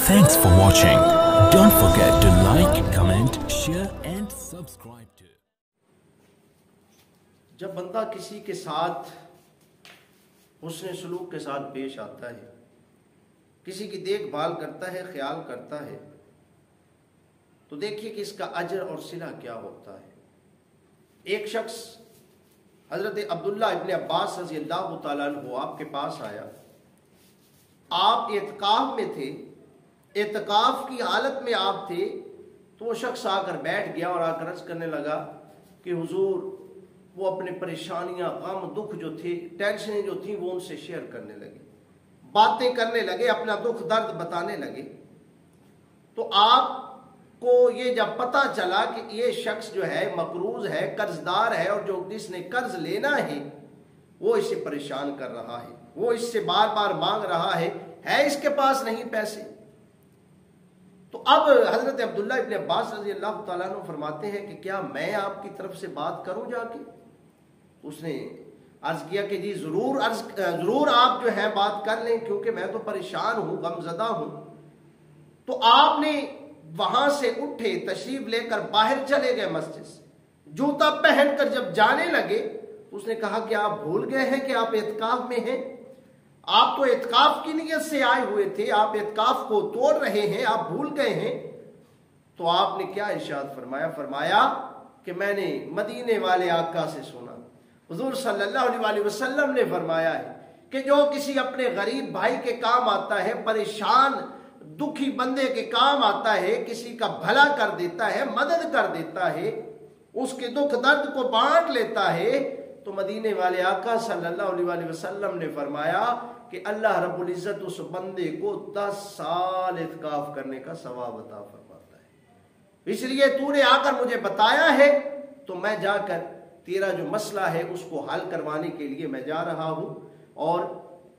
Thanks for watching. Don't forget to like, comment, share and subscribe to. جب بندہ کسی کے ساتھ حسن سلوک کے ساتھ پیش آتا ہے، کسی کی دیکھ بھال کرتا ہے، خیال کرتا ہے، تو دیکھیے کہ اس کا اجر اور صلہ کیا ہوتا ہے۔ ایک شخص حضرت عبداللہ ابن عباس رضی اللہ تعالیٰ عنہ آپ کے پاس آیا، آپ اعتکاف میں تھے، اعتکاف کی حالت میں آپ تھے، تو وہ شخص آ کر بیٹھ گیا اور آ کر عرض کرنے لگا کہ حضور، وہ اپنے پریشانیاں، غم، دکھ جو تھے، ٹینشنیں جو تھیں، وہ ان سے شیئر کرنے لگے، باتیں کرنے لگے، اپنا دکھ درد بتانے لگے۔ تو آپ کو یہ جب پتہ چلا کہ یہ شخص جو ہے مقروض ہے، قرض دار ہے، اور جو جس نے قرض لینا ہے وہ اسے پریشان کر رہا ہے، وہ اس سے بار بار مانگ رہا ہے اس کے پاس نہیں پیسے۔ تو اب حضرت عبداللہ ابن عباس رضی اللہ تعالیٰ عنہ فرماتے ہیں کہ کیا میں آپ کی طرف سے بات کروں جا کے؟ اس نے عرض کیا کہ جی ضرور آپ جو ہے بات کر لیں، کیونکہ میں تو پریشان ہوں، غم زدہ ہوں۔ تو آپ نے وہاں سے اٹھے، تشریف لے کر باہر چلے گئے مسجد سے، جوتا پہن کر جب جانے لگے، اس نے کہا کہ آپ بھول گئے ہیں کہ آپ اعتکاف میں ہیں؟ آپ تو اعتکاف کی نیت سے آئے ہوئے تھے، آپ اعتکاف کو توڑ رہے ہیں، آپ بھول گئے ہیں؟ تو آپ نے کیا ارشاد فرمایا؟ فرمایا کہ میں نے مدینے والے آقا سے سنا، حضور صلی اللہ علیہ وسلم نے فرمایا ہے کہ جو کسی اپنے غریب بھائی کے کام آتا ہے، پریشان دکھی بندے کے کام آتا ہے، کسی کا بھلا کر دیتا ہے، مدد کر دیتا ہے، اس کے دکھ درد کو بانٹ لیتا ہے، تو مدینے والے آقا صلی اللہ علیہ وسلم نے فرمایا کہ اللہ رب العزت اس بندے کو 10 سال اعتکاف کرنے کا ثواب عطا فرماتا ہے۔ اس لیے تو نے آ کر مجھے بتایا ہے، تو میں جا کر تیرا جو مسئلہ ہے اس کو حل کروانے کے لیے میں جا رہا ہوں، اور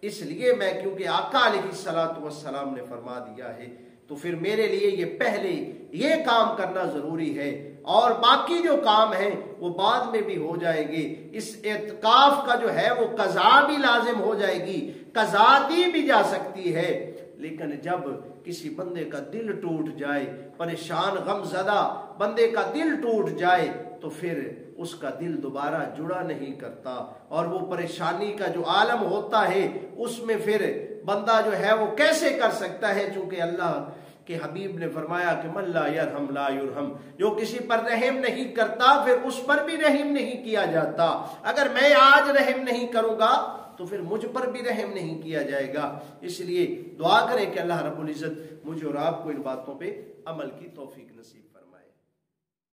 اس لیے میں، کیونکہ آقا علیہ السلام نے فرما دیا ہے، تو پھر میرے لیے یہ پہلے یہ کام کرنا ضروری ہے، اور باقی جو کام ہیں وہ بعد میں بھی ہو جائیں گے۔ اس اعتکاف کا جو ہے وہ قضا بھی لازم ہو جائے گی، قضا دی بھی جا سکتی ہے، لیکن جب کسی بندے کا دل ٹوٹ جائے، پریشان غم زدہ بندے کا دل ٹوٹ جائے، تو پھر اس کا دل دوبارہ جڑا نہیں کرتا، اور وہ پریشانی کا جو عالم ہوتا ہے اس میں پھر بندہ جو ہے وہ کیسے کر سکتا ہے؟ چونکہ اللہ کے حبیب نے فرمایا کہ من لا یرحم لا یرحم، جو کسی پر رحم نہیں کرتا پھر اس پر بھی رحم نہیں کیا جاتا۔ اگر میں آج رحم نہیں کروں گا تو پھر مجھ پر بھی رحم نہیں کیا جائے گا۔ اس لیے دعا کریں کہ اللہ رب العزت مجھے اور آپ کو ان باتوں پہ عمل کی توفیق نصیب فرمائے۔